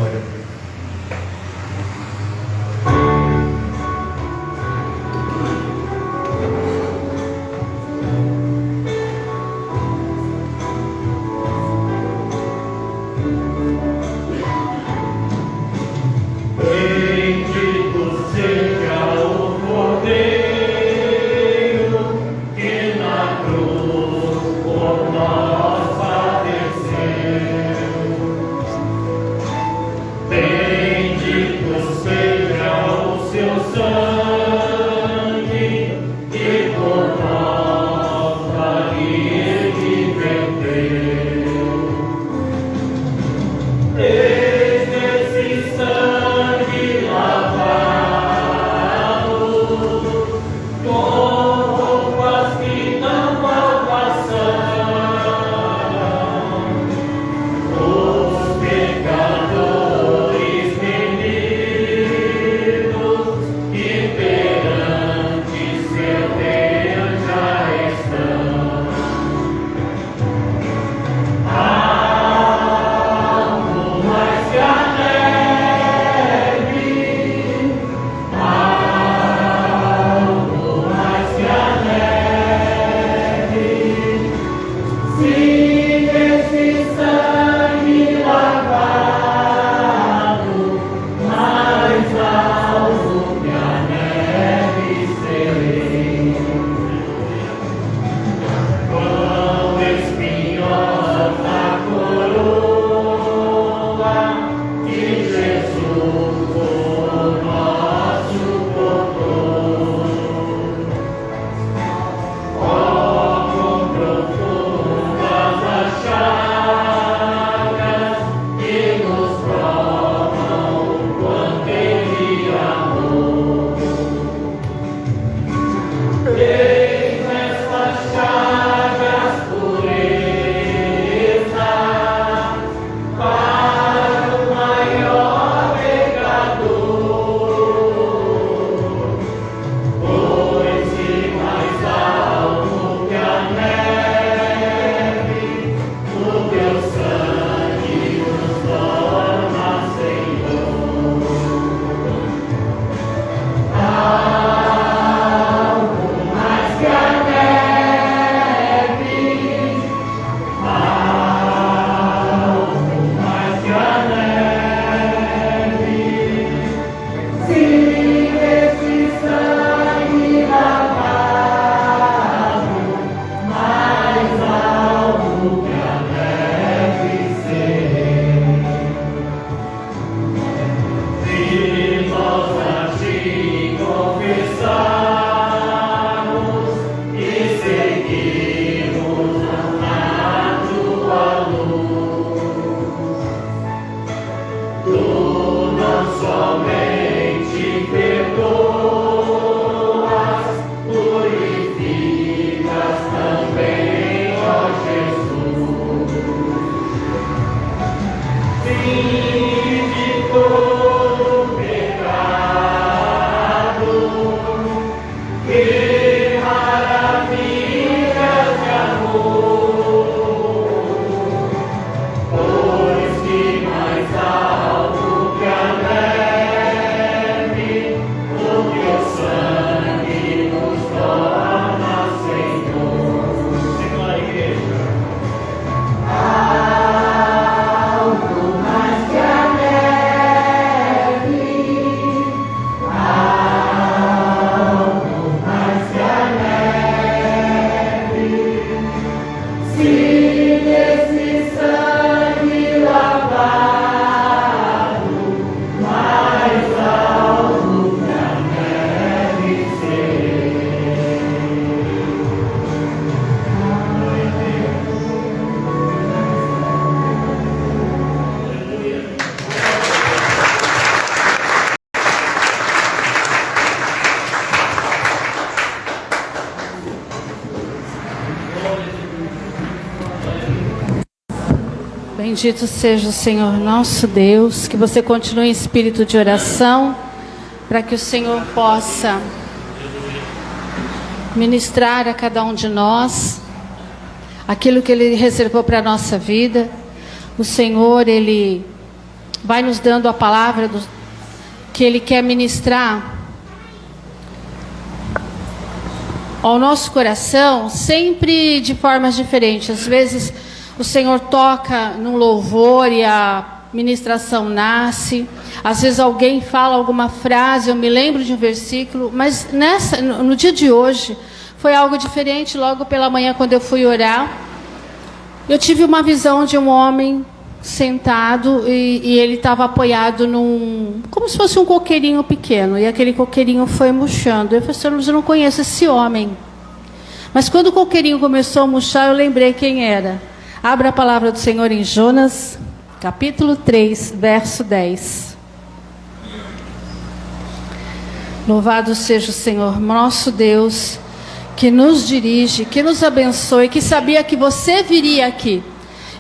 glória. Bendito seja o Senhor nosso Deus, que você continue em espírito de oração, para que o Senhor possa ministrar a cada um de nós aquilo que Ele reservou para a nossa vida. O Senhor, Ele vai nos dando a palavra que Ele quer ministrar ao nosso coração, sempre de formas diferentes. Às vezes o Senhor toca num louvor e a ministração nasce. Às vezes alguém fala alguma frase, eu me lembro de um versículo, mas no dia de hoje foi algo diferente. Logo pela manhã, quando eu fui orar, eu tive uma visão de um homem sentado e ele estava apoiado como se fosse um coqueirinho pequeno, e aquele coqueirinho foi murchando. Eu falei, Senhor, mas eu não conheço esse homem. Mas quando o coqueirinho começou a murchar, eu lembrei quem era. Abra a palavra do Senhor em Jonas, capítulo 3, verso 10. Louvado seja o Senhor, nosso Deus, que nos dirige, que nos abençoe, que sabia que você viria aqui.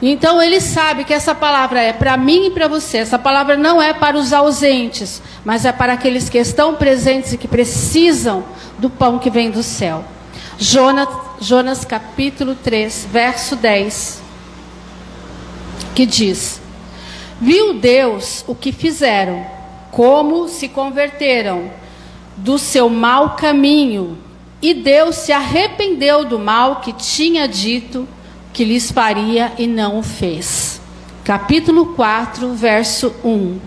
Então Ele sabe que essa palavra é para mim e para você. Essa palavra não é para os ausentes, mas é para aqueles que estão presentes e que precisam do pão que vem do céu. Jonas capítulo 3, verso 10, que diz: viu Deus o que fizeram, como se converteram do seu mau caminho, e Deus se arrependeu do mal que tinha dito que lhes faria e não o fez. Capítulo 4, verso 1.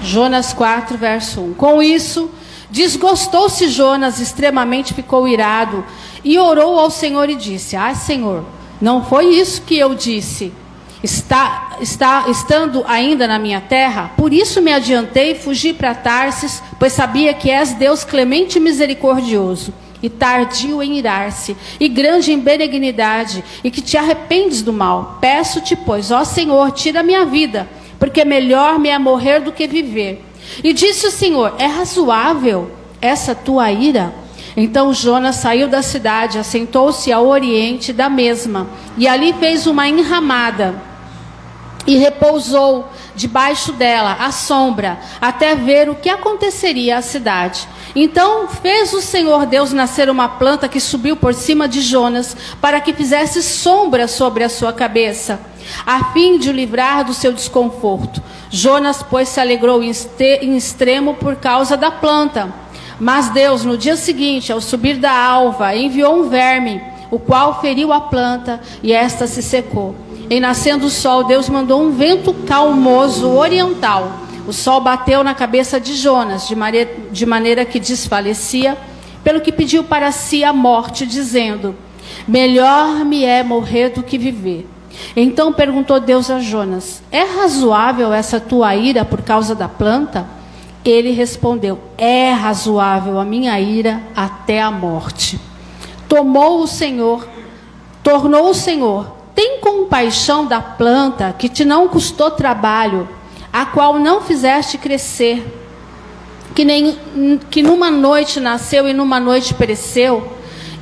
Jonas 4, verso 1. Com isso, desgostou-se Jonas, extremamente ficou irado, e orou ao Senhor e disse: Senhor, não foi isso que eu disse, estando ainda na minha terra? Por isso me adiantei e fugi para Tarsis, pois sabia que és Deus clemente e misericordioso, e tardio em irar-se, e grande em benignidade, e que te arrependes do mal. Peço-te, pois, ó Senhor, tira a minha vida, porque melhor me é morrer do que viver. E disse o Senhor: é razoável essa tua ira? Então Jonas saiu da cidade, assentou-se ao oriente da mesma, e ali fez uma enramada, e repousou debaixo dela, à sombra, até ver o que aconteceria à cidade. Então fez o Senhor Deus nascer uma planta que subiu por cima de Jonas, para que fizesse sombra sobre a sua cabeça, a fim de o livrar do seu desconforto. Jonas, pois, se alegrou em extremo por causa da planta. Mas Deus, no dia seguinte, ao subir da alva, enviou um verme, o qual feriu a planta, e esta se secou. Em nascendo o sol, Deus mandou um vento calmoso oriental. O sol bateu na cabeça de Jonas, de maneira que desfalecia, pelo que pediu para si a morte, dizendo: melhor me é morrer do que viver. Então perguntou Deus a Jonas: é razoável essa tua ira por causa da planta? Ele respondeu: é razoável a minha ira até a morte. Tornou o Senhor: tem compaixão da planta que te não custou trabalho, a qual não fizeste crescer, que numa noite nasceu e numa noite pereceu.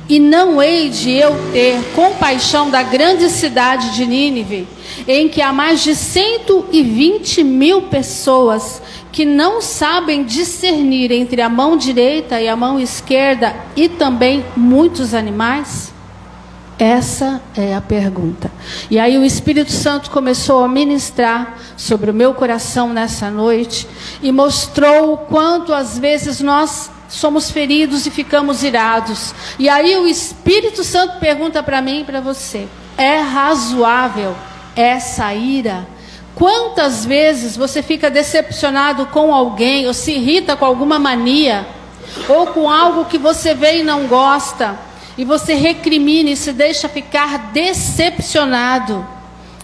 E não hei de eu ter compaixão da grande cidade de Nínive, em que há mais de 120.000 pessoas que não sabem discernir entre a mão direita e a mão esquerda, e também muitos animais? Essa é a pergunta. E aí o Espírito Santo começou a ministrar sobre o meu coração nessa noite, e mostrou o quanto às vezes nós somos feridos e ficamos irados. E aí o Espírito Santo pergunta para mim e para você: é razoável essa ira? Quantas vezes você fica decepcionado com alguém, ou se irrita com alguma mania, ou com algo que você vê e não gosta, e você recrimina e se deixa ficar decepcionado,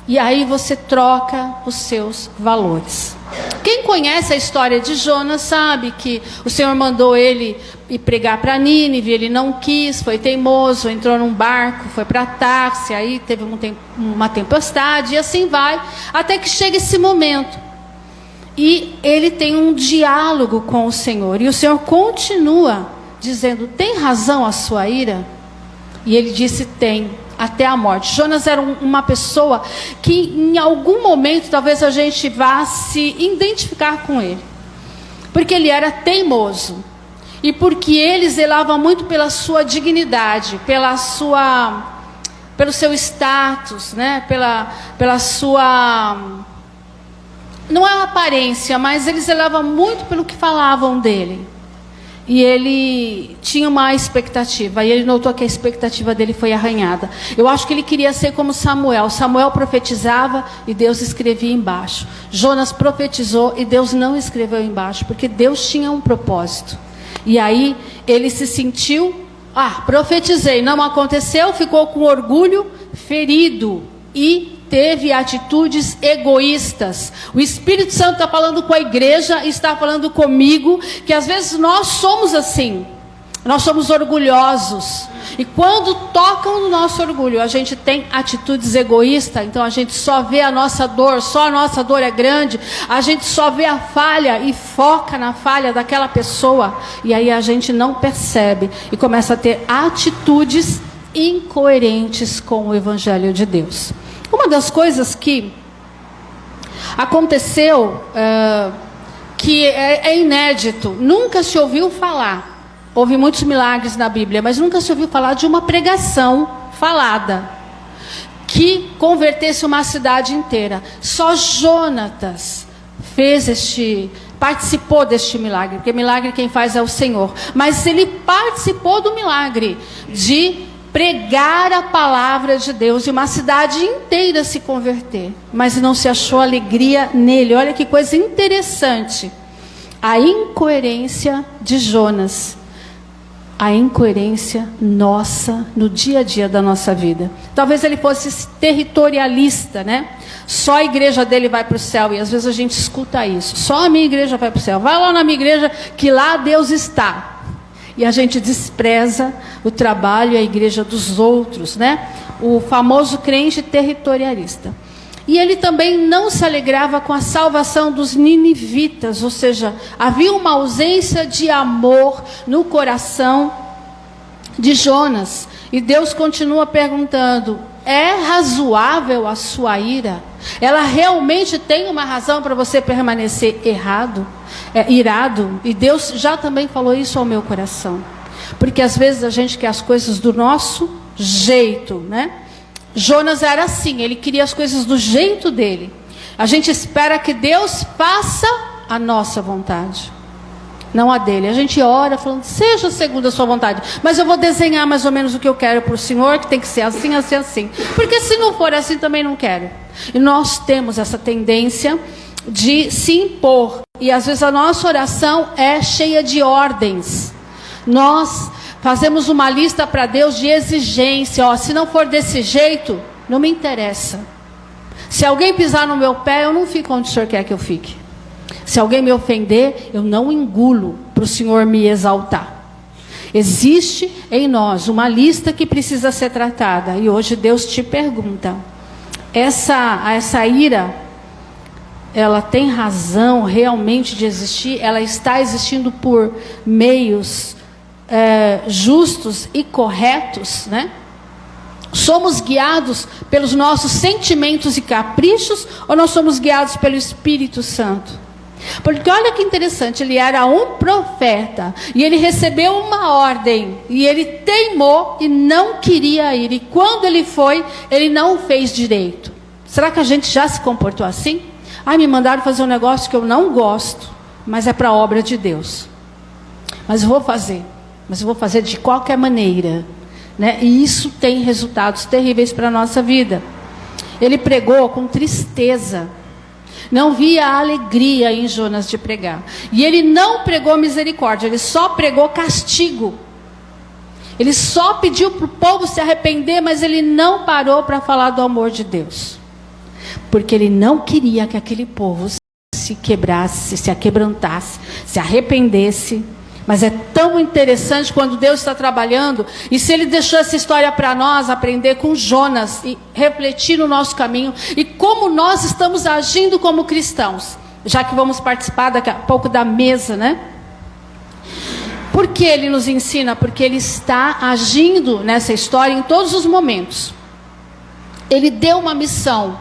e aí você troca os seus valores. Quem conhece a história de Jonas sabe que o Senhor mandou ele ir pregar para Nínive, ele não quis, foi teimoso, entrou num barco, foi para Tarsis, aí teve uma tempestade, e assim vai, até que chega esse momento. E ele tem um diálogo com o Senhor, e o Senhor continua dizendo: tem razão a sua ira? E ele disse: tem, até a morte. Jonas era uma pessoa que em algum momento talvez a gente vá se identificar com ele, porque ele era teimoso, e porque ele zelava muito pela sua dignidade, pela sua pelo seu status, né? Pela sua... Não é uma aparência, mas ele zelava muito pelo que falavam dele. E ele tinha uma expectativa, e ele notou que a expectativa dele foi arranhada. Eu acho que ele queria ser como Samuel. Samuel profetizava e Deus escrevia embaixo. Jonas profetizou e Deus não escreveu embaixo, porque Deus tinha um propósito. E aí ele se sentiu, profetizei, não aconteceu, ficou com orgulho, ferido e teve atitudes egoístas. O Espírito Santo está falando com a igreja, está falando comigo, que às vezes nós somos assim, nós somos orgulhosos, e quando tocam no nosso orgulho, a gente tem atitudes egoístas, então a gente só vê a nossa dor, só a nossa dor é grande, a gente só vê a falha e foca na falha daquela pessoa, e aí a gente não percebe, e começa a ter atitudes incoerentes com o Evangelho de Deus. Uma das coisas que aconteceu, que é inédito, nunca se ouviu falar, houve muitos milagres na Bíblia, mas nunca se ouviu falar de uma pregação falada, que convertesse uma cidade inteira. Só Jonatas participou deste milagre, porque milagre quem faz é o Senhor, mas ele participou do milagre de pregar a palavra de Deus e uma cidade inteira se converter, mas não se achou alegria nele. Olha que coisa interessante, a incoerência de Jonas, a incoerência nossa no dia a dia da nossa vida. Talvez ele fosse territorialista, né? Só a igreja dele vai para o céu, e às vezes a gente escuta isso, só a minha igreja vai para o céu, vai lá na minha igreja que lá Deus está. E a gente despreza o trabalho e a igreja dos outros, né? O famoso crente territorialista. E ele também não se alegrava com a salvação dos ninivitas, ou seja, havia uma ausência de amor no coração de Jonas. E Deus continua perguntando: é razoável a sua ira? Ela realmente tem uma razão para você permanecer irado? E Deus já também falou isso ao meu coração. Porque às vezes a gente quer as coisas do nosso jeito, né? Jonas era assim, ele queria as coisas do jeito dele. A gente espera que Deus faça a nossa vontade, não a dele. A gente ora falando, seja segundo a sua vontade, mas eu vou desenhar mais ou menos o que eu quero para o Senhor, que tem que ser assim, assim, assim. Porque se não for assim, também não quero. E nós temos essa tendência de se impor. E às vezes a nossa oração é cheia de ordens. Nós fazemos uma lista para Deus de exigência. Se não for desse jeito, não me interessa. Se alguém pisar no meu pé, eu não fico onde o Senhor quer que eu fique. Se alguém me ofender, eu não engulo para o Senhor me exaltar. Existe em nós uma lista que precisa ser tratada. E hoje Deus te pergunta: essa ira, ela tem razão realmente de existir? Ela está existindo por meios justos e corretos, né? Somos guiados pelos nossos sentimentos e caprichos, ou nós somos guiados pelo Espírito Santo? Porque olha que interessante, ele era um profeta, e ele recebeu uma ordem, e ele teimou e não queria ir, e quando ele foi, ele não fez direito. Será que a gente já se comportou assim? Me mandaram fazer um negócio que eu não gosto, mas é para a obra de Deus. Mas eu vou fazer de qualquer maneira, né? E isso tem resultados terríveis para a nossa vida. Ele pregou com tristeza, não via alegria em Jonas de pregar. E ele não pregou misericórdia, ele só pregou castigo. Ele só pediu para o povo se arrepender, mas ele não parou para falar do amor de Deus. Porque ele não queria que aquele povo se quebrasse, se aquebrantasse, se arrependesse. Mas é tão interessante quando Deus está trabalhando, e se Ele deixou essa história para nós, aprender com Jonas, e refletir no nosso caminho, e como nós estamos agindo como cristãos, já que vamos participar daqui a pouco da mesa, né? Por que Ele nos ensina? Porque Ele está agindo nessa história em todos os momentos. Ele deu uma missão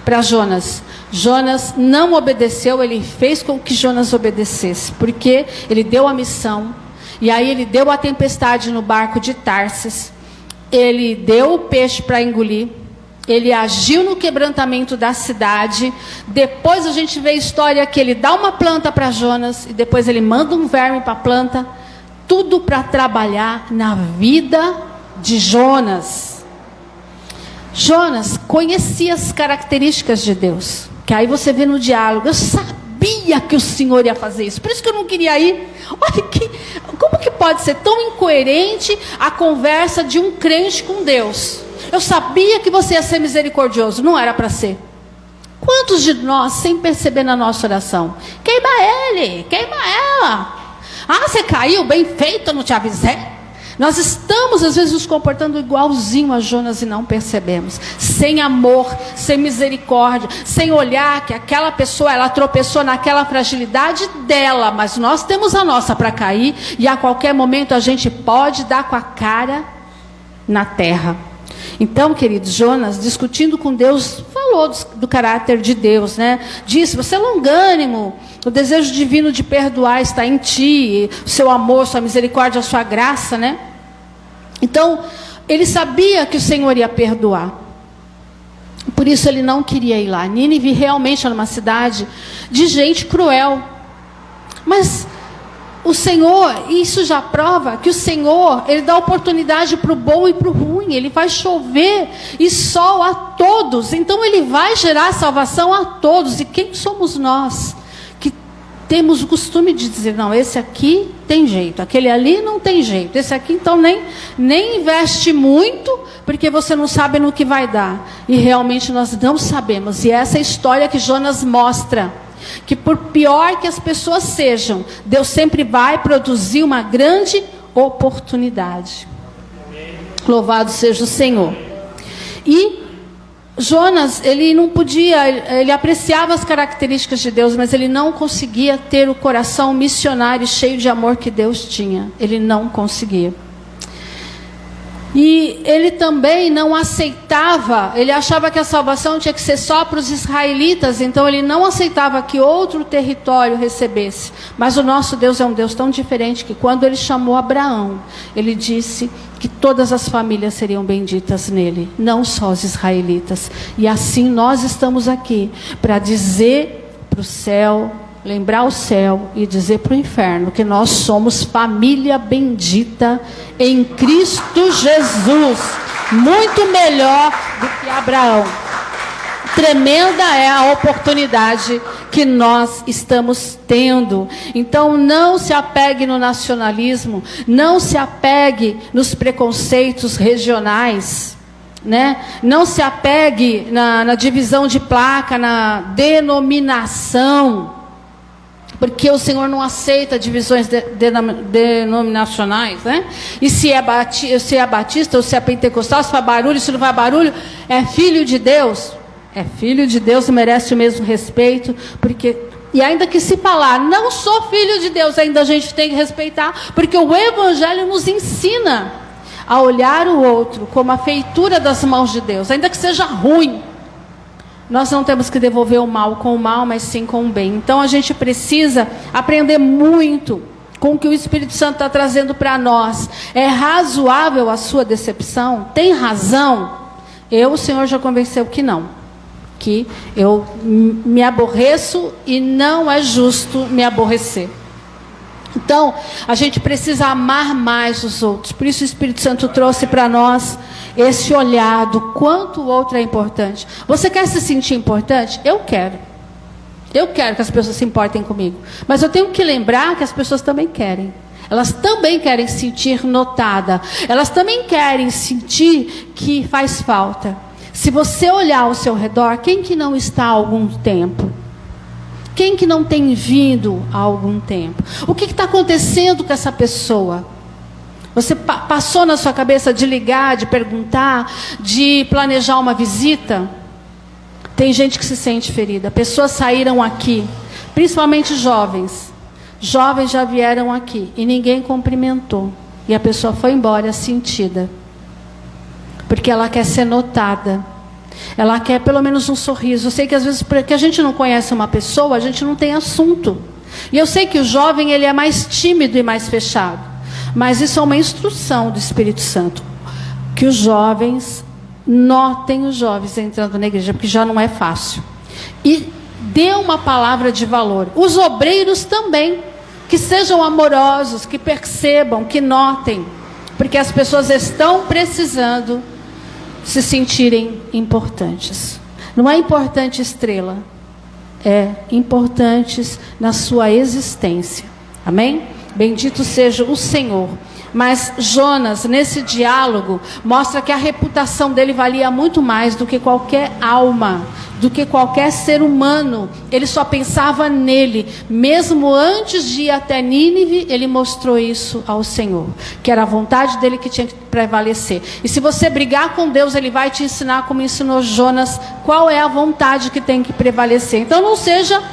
para Jonas. Jonas não obedeceu, ele fez com que Jonas obedecesse, porque ele deu a missão, e aí ele deu a tempestade no barco de Tarsis, ele deu o peixe para engolir, ele agiu no quebrantamento da cidade. Depois a gente vê a história que ele dá uma planta para Jonas, e depois ele manda um verme para a planta, tudo para trabalhar na vida de Jonas. Jonas conhecia as características de Deus, que aí você vê no diálogo: eu sabia que o Senhor ia fazer isso, por isso que eu não queria ir. Olha como que pode ser tão incoerente a conversa de um crente com Deus? Eu sabia que você ia ser misericordioso, não era para ser. Quantos de nós, sem perceber na nossa oração: queima ele, queima ela. Ah, você caiu, bem feito, eu não te avisei. Nós estamos às vezes nos comportando igualzinho a Jonas e não percebemos. Sem amor, sem misericórdia, sem olhar que aquela pessoa, ela tropeçou naquela fragilidade dela, mas nós temos a nossa para cair, e a qualquer momento a gente pode dar com a cara na terra. Então, querido, Jonas, discutindo com Deus, falou do caráter de Deus, né? Disse: você é longânimo, o desejo divino de perdoar está em ti, o seu amor, sua misericórdia, a sua graça, né? Então, ele sabia que o Senhor ia perdoar. Por isso ele não queria ir lá. Nínive realmente era uma cidade de gente cruel. Mas o Senhor, isso já prova que o Senhor, ele dá oportunidade para o bom e para o ruim. Ele vai chover e sol a todos. Então ele vai gerar salvação a todos. E quem somos nós que temos o costume de dizer: não, esse aqui tem jeito, aquele ali não tem jeito, esse aqui então nem investe muito, porque você não sabe no que vai dar. E realmente nós não sabemos. E essa é a história que Jonas mostra, que por pior que as pessoas sejam, Deus sempre vai produzir uma grande oportunidade. Louvado seja o Senhor. E Jonas, ele não podia, ele apreciava as características de Deus, mas ele não conseguia ter o coração missionário cheio de amor que Deus tinha. Ele não conseguia. E ele também não aceitava, ele achava que a salvação tinha que ser só para os israelitas, então ele não aceitava que outro território recebesse. Mas o nosso Deus é um Deus tão diferente que quando ele chamou Abraão, ele disse que todas as famílias seriam benditas nele, não só os israelitas. E assim nós estamos aqui para dizer para o céu, lembrar o céu e dizer para o inferno que nós somos família bendita em Cristo Jesus, muito melhor do que Abraão. Tremenda é a oportunidade que nós estamos tendo. Então não se apegue no nacionalismo, não se apegue nos preconceitos regionais, né? Não se apegue na divisão de placa, na denominação, porque o Senhor não aceita divisões denominacionais, né? E se é batista, ou se é pentecostal, se faz barulho, se não faz barulho, é filho de Deus. É filho de Deus e merece o mesmo respeito, porque... E ainda que se falar, não sou filho de Deus, ainda a gente tem que respeitar, porque o Evangelho nos ensina a olhar o outro como a feitura das mãos de Deus, ainda que seja ruim. Nós não temos que devolver o mal com o mal, mas sim com o bem. Então a gente precisa aprender muito com o que o Espírito Santo está trazendo para nós. É razoável a sua decepção? Tem razão? O Senhor já convenceu que não. Que eu me aborreço e não é justo me aborrecer. Então, a gente precisa amar mais os outros. Por isso o Espírito Santo trouxe para nós esse olhar do quanto o outro é importante. Você quer se sentir importante? Eu quero. Eu quero que as pessoas se importem comigo. Mas eu tenho que lembrar que as pessoas também querem. Elas também querem se sentir notada. Elas também querem sentir que faz falta. Se você olhar ao seu redor, quem que não está há algum tempo? Quem que não tem vindo há algum tempo? O que está acontecendo com essa pessoa? Você passou na sua cabeça de ligar, de perguntar, de planejar uma visita? Tem gente que se sente ferida. Pessoas saíram aqui, principalmente jovens. Jovens já vieram aqui e ninguém cumprimentou. E a pessoa foi embora sentida. Porque ela quer ser notada. Ela quer pelo menos um sorriso. Eu sei que às vezes, porque a gente não conhece uma pessoa, a gente não tem assunto. E eu sei que o jovem, ele é mais tímido e mais fechado. Mas isso é uma instrução do Espírito Santo. que os jovens notem os jovens entrando na igreja, porque já não é fácil. E dê uma palavra de valor. Os obreiros também, que sejam amorosos, que percebam, que notem, porque as pessoas estão precisando se sentirem importantes. Não é importante estrela, é importantes na sua existência. Amém? Bendito seja o Senhor. Mas Jonas, nesse diálogo, mostra que a reputação dele valia muito mais do que qualquer alma, do que qualquer ser humano. Ele só pensava nele. Mesmo antes de ir até Nínive, ele mostrou isso ao Senhor, que era a vontade dele que tinha que prevalecer. E se você brigar com Deus, ele vai te ensinar, como ensinou Jonas, qual é a vontade que tem que prevalecer. Então não seja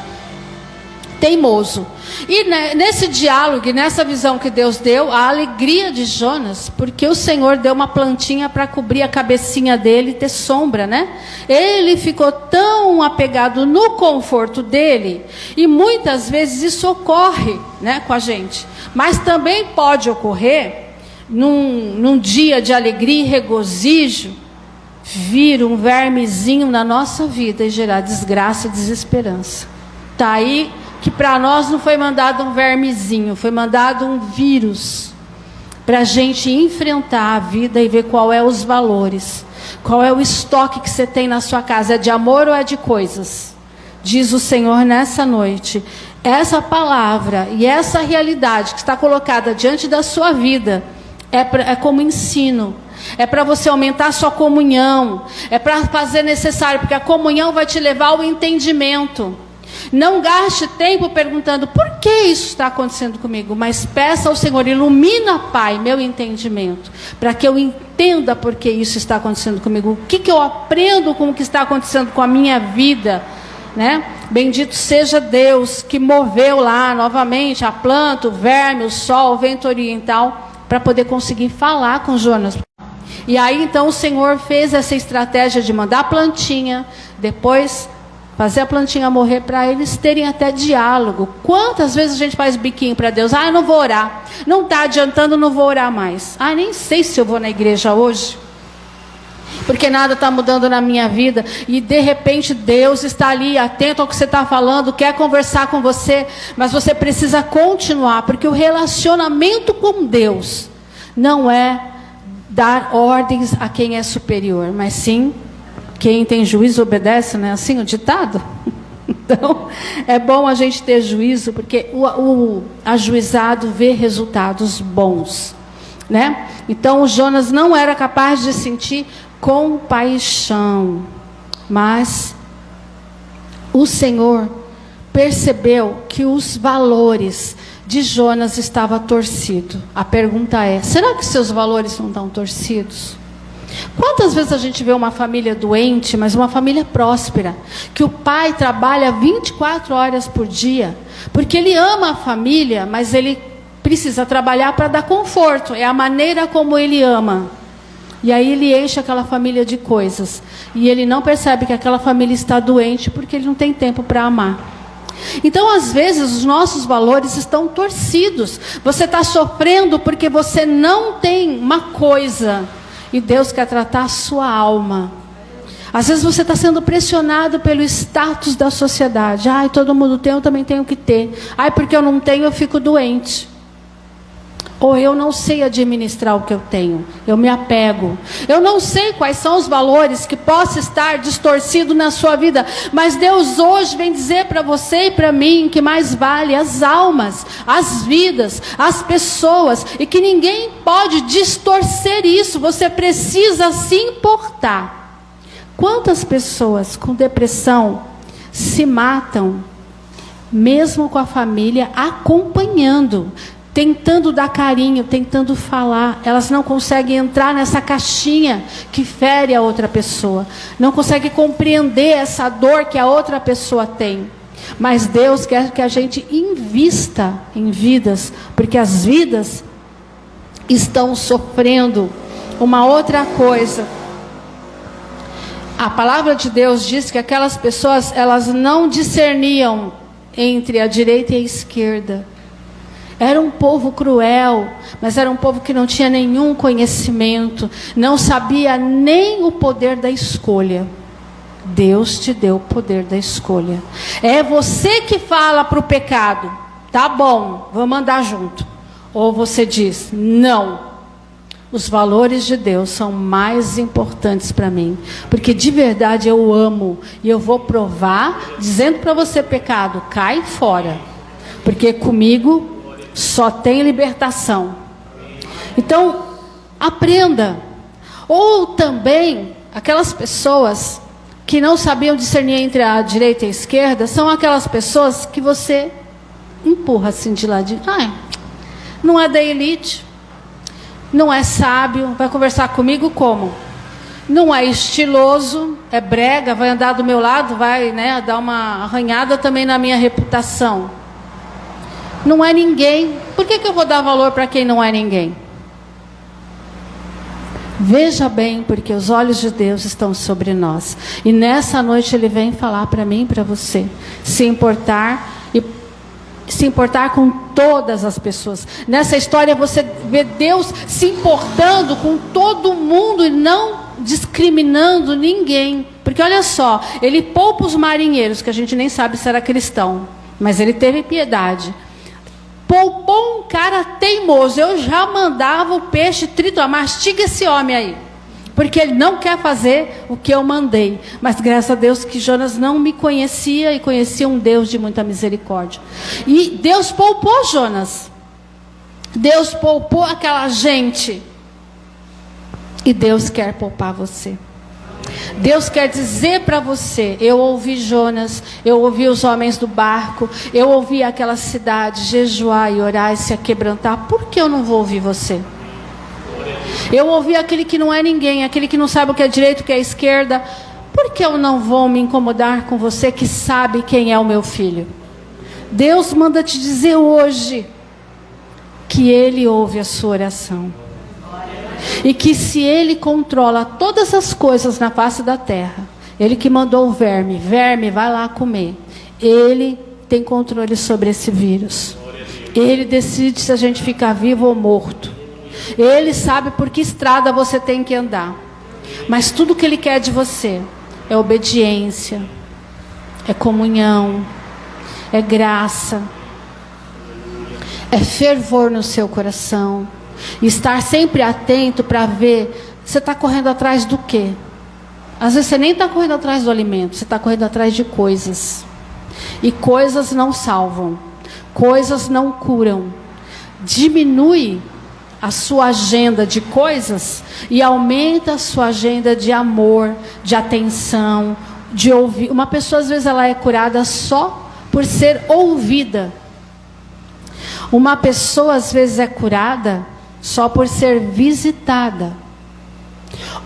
teimoso. E nesse diálogo, nessa visão que Deus deu, a alegria de Jonas, porque o Senhor deu uma plantinha para cobrir a cabecinha dele e ter sombra, né? Ele ficou tão apegado no conforto dele, e muitas vezes isso ocorre, né, com a gente. Mas também pode ocorrer num dia de alegria e regozijo, vir um vermezinho na nossa vida e gerar desgraça e desesperança. Tá aí que para nós não foi mandado um vermezinho, foi mandado um vírus, para a gente enfrentar a vida e ver qual é os valores, qual é o estoque que você tem na sua casa, é de amor ou é de coisas? Diz o Senhor nessa noite, essa palavra e essa realidade que está colocada diante da sua vida, é como ensino, é para você aumentar a sua comunhão, é para fazer necessário, porque a comunhão vai te levar ao entendimento. Não gaste tempo perguntando por que isso está acontecendo comigo, mas peça ao Senhor, ilumina, Pai, meu entendimento, para que eu entenda por que isso está acontecendo comigo, o que eu aprendo com o que está acontecendo com a minha vida, né? Bendito seja Deus que moveu lá novamente a planta, o verme, o sol, o vento oriental, para poder conseguir falar com Jonas. E aí então o Senhor fez essa estratégia de mandar a plantinha, depois fazer a plantinha morrer, para eles terem até diálogo. Quantas vezes a gente faz biquinho para Deus? Eu não vou orar. Não está adiantando, não vou orar mais. Nem sei se eu vou na igreja hoje, porque nada está mudando na minha vida. E de repente Deus está ali, atento ao que você está falando, quer conversar com você, mas você precisa continuar, porque o relacionamento com Deus não é dar ordens a quem é superior, mas sim, quem tem juízo obedece, não é assim o ditado? Então, é bom a gente ter juízo, porque o ajuizado vê resultados bons, né? Então, o Jonas não era capaz de sentir compaixão, mas o Senhor percebeu que os valores de Jonas estavam torcidos. A pergunta é, será que seus valores não estão torcidos? Quantas vezes a gente vê uma família doente, mas uma família próspera, que o pai trabalha 24 horas por dia, porque ele ama a família, mas ele precisa trabalhar para dar conforto, é a maneira como ele ama. E aí ele enche aquela família de coisas, e ele não percebe que aquela família está doente, porque ele não tem tempo para amar. Então, às vezes, os nossos valores estão torcidos. Você está sofrendo porque você não tem uma coisa, e Deus quer tratar a sua alma. Às vezes você está sendo pressionado pelo status da sociedade. Todo mundo tem, eu também tenho que ter. Porque eu não tenho, eu fico doente. Ou eu não sei administrar o que eu tenho, eu me apego. Eu não sei quais são os valores que possam estar distorcidos na sua vida, mas Deus hoje vem dizer para você e para mim que mais vale as almas, as vidas, as pessoas, e que ninguém pode distorcer isso. Você precisa se importar. Quantas pessoas com depressão se matam, mesmo com a família acompanhando, tentando dar carinho, tentando falar, elas não conseguem entrar nessa caixinha que fere a outra pessoa, não conseguem compreender essa dor que a outra pessoa tem. Mas Deus quer que a gente invista em vidas, porque as vidas estão sofrendo. Uma outra coisa, a palavra de Deus diz que aquelas pessoas, elas não discerniam entre a direita e a esquerda. Era um povo cruel, mas era um povo que não tinha nenhum conhecimento, não sabia nem o poder da escolha. Deus te deu o poder da escolha. É você que fala para o pecado: tá bom, vamos andar junto. Ou você diz: não, os valores de Deus são mais importantes para mim, porque de verdade eu amo, e eu vou provar, dizendo para você: pecado, cai fora, porque comigo só tem libertação. Então, aprenda. Ou também, aquelas pessoas que não sabiam discernir entre a direita e a esquerda, são aquelas pessoas que você empurra assim de ladinho. Não é da elite, não é sábio, vai conversar comigo como? Não é estiloso, é brega, vai andar do meu lado, vai, né, dar uma arranhada também na minha reputação. Não é ninguém. Por que eu vou dar valor para quem não é ninguém? Veja bem, porque os olhos de Deus estão sobre nós. E nessa noite Ele vem falar para mim e para você. Se importar com todas as pessoas. Nessa história você vê Deus se importando com todo mundo e não discriminando ninguém. Porque olha só, Ele poupa os marinheiros, que a gente nem sabe se era cristão, mas Ele teve piedade. Poupou um cara teimoso. Eu já mandava o peixe triturar. Mastiga esse homem aí, porque ele não quer fazer o que eu mandei. Mas graças a Deus que Jonas não me conhecia e conhecia um Deus de muita misericórdia. E Deus poupou Jonas. Deus poupou aquela gente. E Deus quer poupar você. Deus quer dizer para você: eu ouvi Jonas, eu ouvi os homens do barco, eu ouvi aquela cidade jejuar e orar e se aquebrantar. Por que eu não vou ouvir você? Eu ouvi aquele que não é ninguém, aquele que não sabe o que é direito, o que é esquerda. Por que eu não vou me incomodar com você que sabe quem é o meu filho? Deus manda te dizer hoje que Ele ouve a sua oração. E que se Ele controla todas as coisas na face da terra, Ele que mandou o verme, vai lá comer. Ele tem controle sobre esse vírus. Ele decide se a gente fica vivo ou morto. Ele sabe por que estrada você tem que andar. Mas tudo que Ele quer de você é obediência, é comunhão, é graça, é fervor no seu coração. E estar sempre atento para ver, você está correndo atrás do quê? Às vezes você nem está correndo atrás do alimento, você está correndo atrás de coisas. E coisas não salvam, coisas não curam. Diminui a sua agenda de coisas e aumenta a sua agenda de amor, de atenção, de ouvir. Uma pessoa às vezes ela é curada só por ser ouvida. Uma pessoa às vezes é curada só por ser visitada.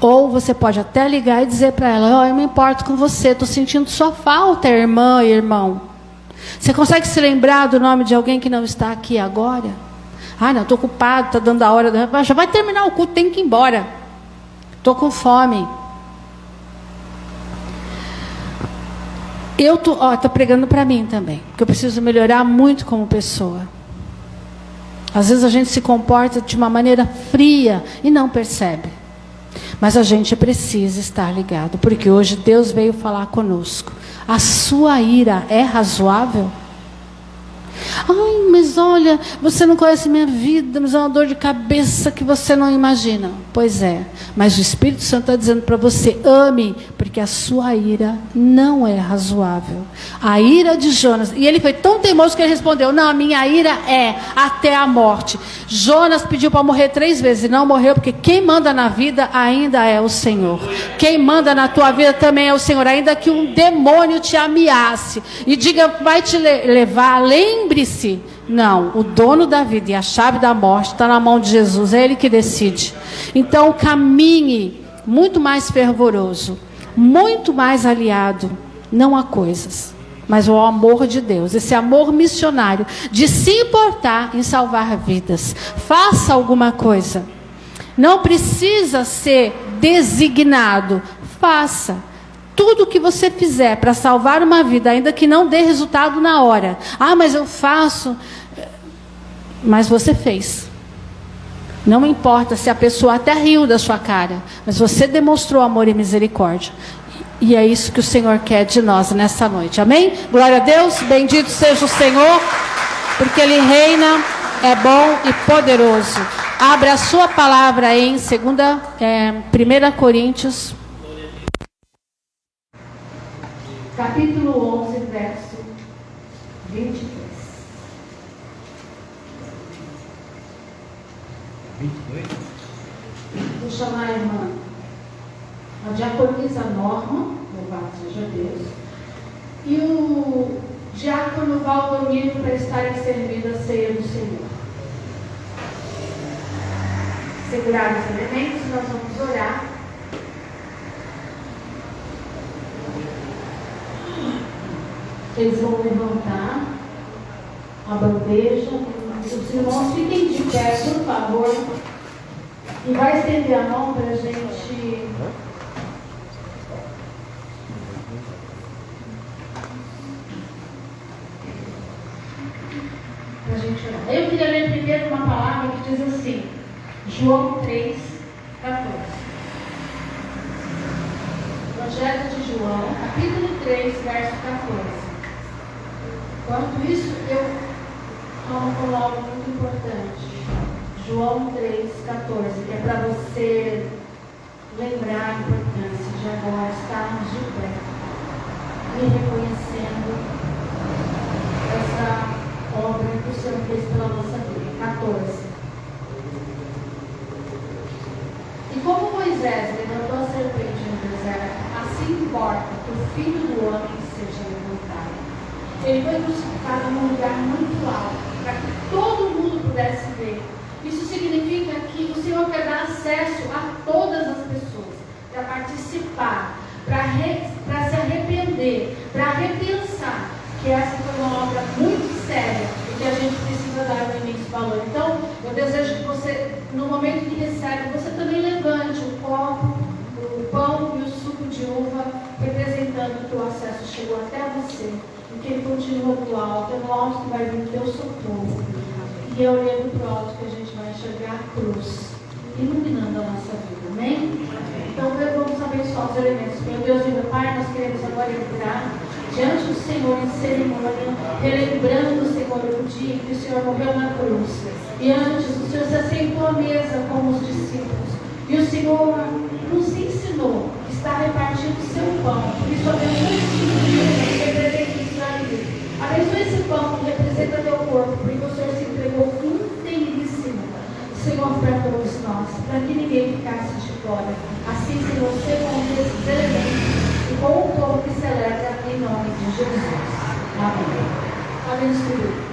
Ou você pode até ligar e dizer para ela: eu me importo com você, estou sentindo sua falta, irmã e irmão. Você consegue se lembrar do nome de alguém que não está aqui agora? Não, estou ocupado, está dando a hora. Já vai terminar o culto, tem que ir embora. Estou com fome. Eu estou pregando para mim também, porque eu preciso melhorar muito como pessoa. Às vezes a gente se comporta de uma maneira fria e não percebe. Mas a gente precisa estar ligado, porque hoje Deus veio falar conosco. A sua ira é razoável? Mas olha, você não conhece minha vida, mas é uma dor de cabeça que você não imagina. Pois é, mas o Espírito Santo está dizendo para você: ame, porque a sua ira não é razoável. A ira de Jonas, e ele foi tão teimoso que ele respondeu: não, a minha ira é até a morte. Jonas pediu para morrer 3 vezes e não morreu, porque quem manda na vida ainda é o Senhor. Quem manda na tua vida também é o Senhor. Ainda que um demônio te ameace e diga: vai te levar, lembre-se, não, o dono da vida e a chave da morte está na mão de Jesus, é Ele que decide. Então caminhe muito mais fervoroso, muito mais aliado, não a coisas, mas ao amor de Deus, esse amor missionário, de se importar em salvar vidas. Faça alguma coisa, não precisa ser designado, faça. Tudo que você fizer para salvar uma vida, ainda que não dê resultado na hora. Mas eu faço. Mas você fez. Não importa se a pessoa até riu da sua cara, mas você demonstrou amor e misericórdia. E é isso que o Senhor quer de nós nessa noite. Amém? Glória a Deus. Bendito seja o Senhor, porque Ele reina, é bom e poderoso. Abra a sua palavra em 1 Coríntios, capítulo 11, verso 23. 22? Vou chamar a irmã, a diaconisa Norma, louvado seja Deus, e o diácono Valdomiro para estarem servindo a ceia do Senhor. Segurar os elementos, nós vamos orar. Eles vão levantar a bandeja. Os irmãos fiquem de pé, por favor. E vai estender a mão para a gente. Para a gente orar. Eu queria ler primeiro uma palavra que diz assim, João 3, 14. Evangelho de João, capítulo 3, verso 14. Enquanto isso, eu tomo como algo muito importante. João 3, 14, que é para você lembrar a importância de agora estarmos de pé e reconhecendo essa obra que o Senhor fez pela nossa vida. 14. E como Moisés levantou a serpente no deserto, assim importa que o Filho do Homem seja levantado. Ele foi crucificado num lugar muito alto, para que todo mundo pudesse ver. Isso significa que o Senhor quer dar acesso a todas as pessoas, para participar, para se arrepender, para repensar que essa foi uma obra muito séria e que a gente precisa dar o imenso valor. Então, eu desejo que você, no momento que recebe, você também levante o copo, o pão e o suco de uva, representando que o acesso chegou até você e que ele continua do alto. É no alto que vai vir o teu socorro. E é olhando para o alto que a gente vai enxergar a cruz, iluminando a nossa vida. Amém? Então, vamos abençoar os elementos. Meu Deus e meu Pai, nós queremos agora entrar diante do Senhor em cerimônia, relembrando, Senhor, o dia em que o Senhor morreu na cruz. E antes, o Senhor se assentou à mesa com os discípulos. E o Senhor nos ensinou que está repartindo o seu pão. Por isso, abençoe esse pão que representa o Israel. Abençoe esse pão que representa teu corpo, porque o Senhor se entregou inteiríssimo, Senhor, para todos nós, para que ninguém ficasse de fora. Assim, Senhor, seja com esses elementos e com o povo que celebra em nome de Jesus. Amém. Abençoe.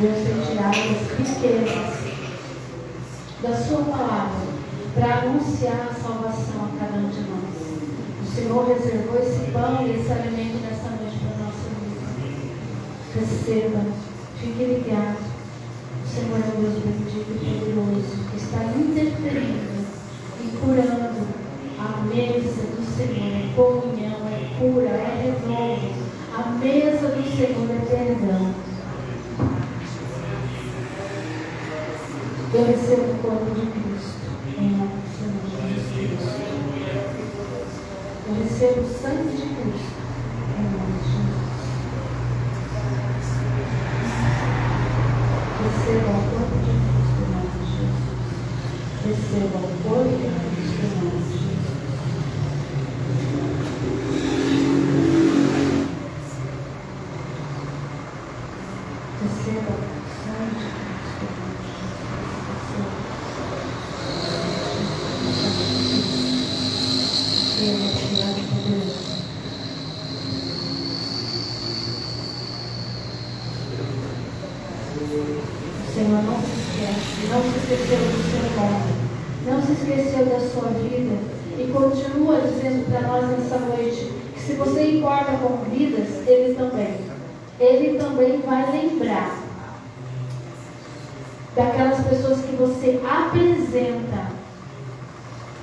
Deus tem tirado as riquezas da sua palavra para anunciar a salvação a cada um de nós. O Senhor reservou esse pão e esse alimento nessa noite para a nossa vida. Receba, fique ligado. O Senhor é um Deus bendito e poderoso, que está interferindo e curando. A mesa do Senhor é comunhão, é cura, é renovo. A mesa do Senhor é perdão. Eu recebo o corpo de Cristo em nome do Senhor Jesus Cristo. Eu recebo o sangue de Cristo em nome de Jesus. Receba o corpo de Cristo em nome de Jesus. Receba o corpo de Cristo em nome de Jesus. Receba o sangue de Cristo em nome de Jesus. Ele é criado e poderoso. O Senhor não se esquece, não se esqueceu do seu nome, não se esqueceu da sua vida e continua dizendo para nós nessa noite que se você importa com vidas, Ele também vai lembrar daquelas pessoas que você apresenta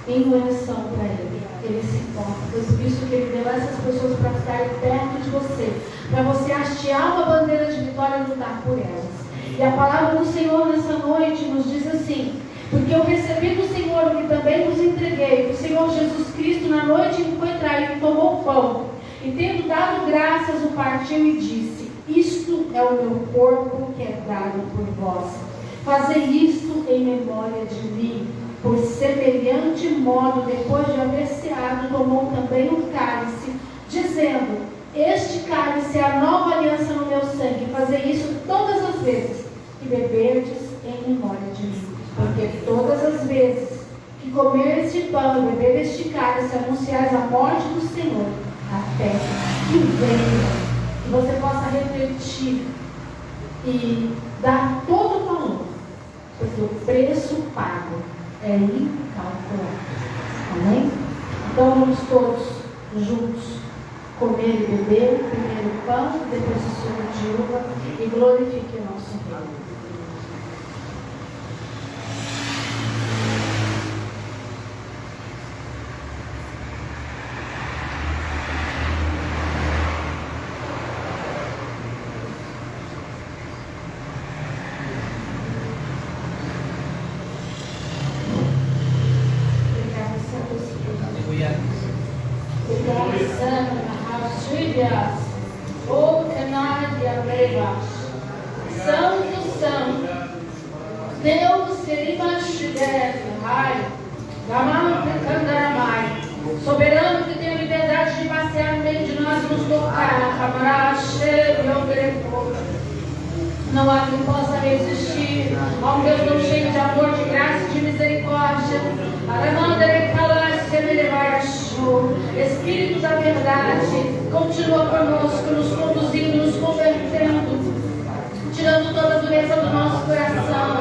em oração para Ele. Ele se importa. Foi por isso que Ele deu essas pessoas para ficarem perto de você, para você hastear uma bandeira de vitória e lutar por elas. E a palavra do Senhor nessa noite nos diz assim: porque eu recebi do Senhor o que também vos entreguei. O Senhor Jesus Cristo, na noite em que foi traído, tomou o pão e, tendo dado graças, o partiu e disse: isto é o meu corpo que é dado por vós. Fazei isto em memória de mim. Por semelhante modo, depois de haver ceado, tomou também o cálice, dizendo: este cálice é a nova aliança no meu sangue. Fazei isso todas as vezes que beberdes em memória de mim. Porque todas as vezes que comer este pão e beber este cálice, anunciais a morte do Senhor, até que venha. Que você possa refletir e dar todo o valor, porque o preço pago é incalculável. Amém? Então vamos todos juntos comer e beber, primeiro o pão, depois o suco de uva, e glorifique o nosso Deus. Soberano que tem a liberdade de passear no meio de nós e nos tocar, não há quem possa resistir a um Deus tão cheio de amor, de graça e de misericórdia. Espírito da verdade, continua conosco, nos conduzindo, nos convertendo, tirando toda a dureza do nosso coração.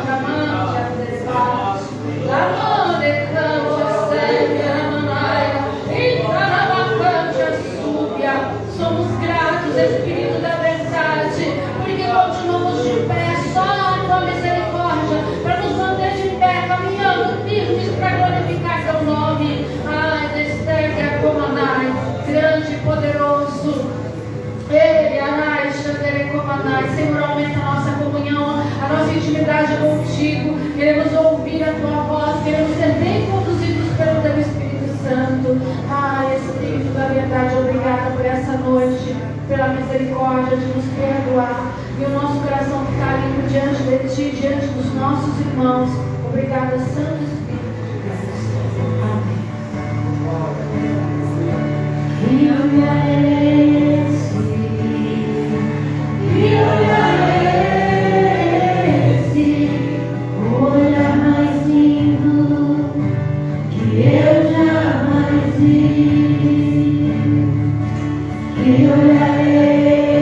Somos gratos, Espírito da verdade, porque continuamos de pé, só a tua misericórdia, para nos manter de pé, caminhando firmes para glorificar teu nome. Ai, Destega Comanai, grande e poderoso. Ele, Anai, Xandere Comanai. Senhor, aumenta a nossa comunhão, a nossa intimidade contigo. Queremos ouvir a tua voz, queremos ser bem conduzidos pelo teu Espírito Santo. Ai, Espírito da verdade, obrigada por essa noite, pela misericórdia de nos perdoar e o nosso coração ficar limpo diante de ti, diante dos nossos irmãos. Obrigada, Santo Espírito de Deus. Amém. Olha mais lindo que eu jamais vi. Que olhar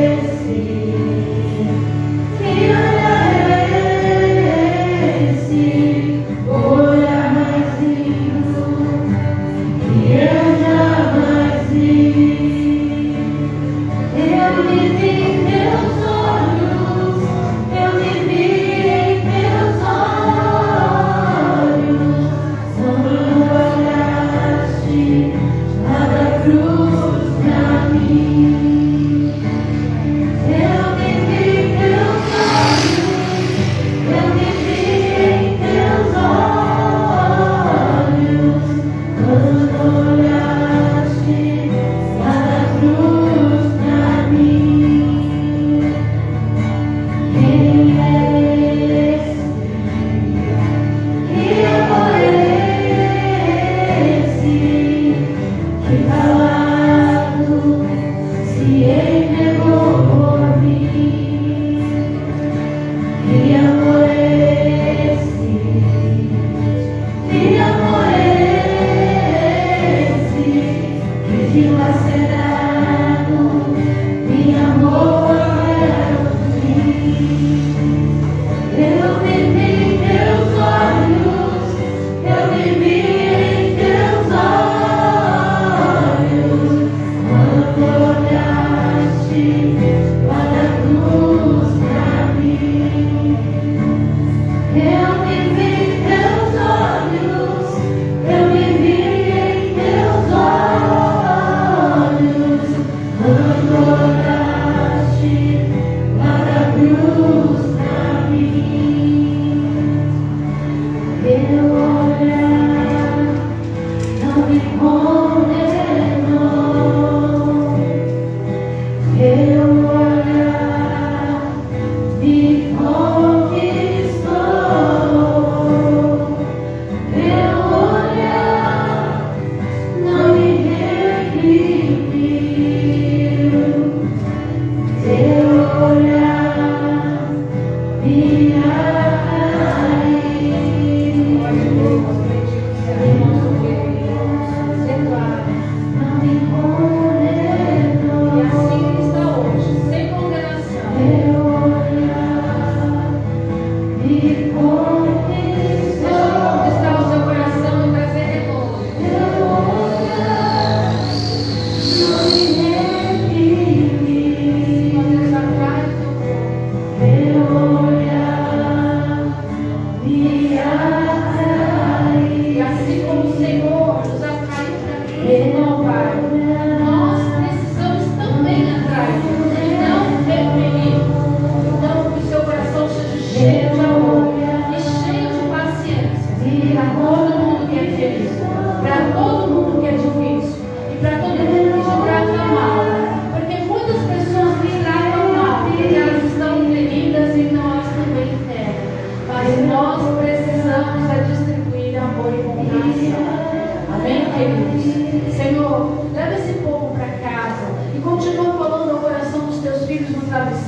esse, que olhar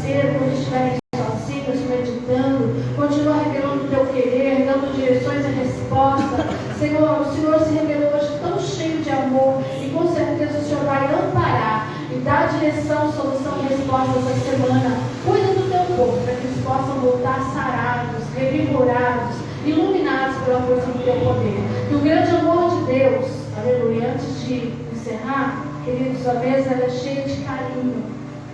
cedo, quando estiverem sozinhos, meditando. Continua revelando o teu querer, dando direções e respostas. Senhor, o Senhor se revelou hoje tão cheio de amor e com certeza o Senhor vai amparar e dar direção, solução e resposta essa semana. Cuida do teu povo para que eles possam voltar sarados, revigorados, iluminados pela força do teu poder. Que o grande amor de Deus, aleluia, antes de encerrar, queridos, a mesa ela é cheia de carinho,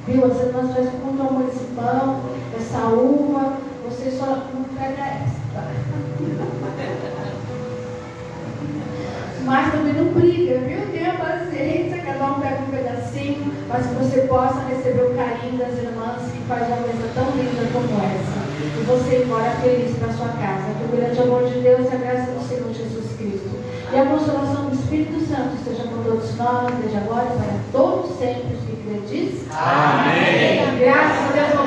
viu? Às vezes nós fazemos com muito amor esse pão, essa uva, você só não pega essa. Mas também não briga, viu? Tenha paciência, cada um pega um pedacinho, mas que você possa receber o carinho das irmãs que faz uma mesa tão linda como essa. E você ir embora feliz para sua casa. Que o grande amor de Deus e a graça do Senhor Jesus Cristo e a consolação do Espírito Santo esteja com todos nós, desde agora e para todos sempre. Os que crentes. Amém. Graças a Deus.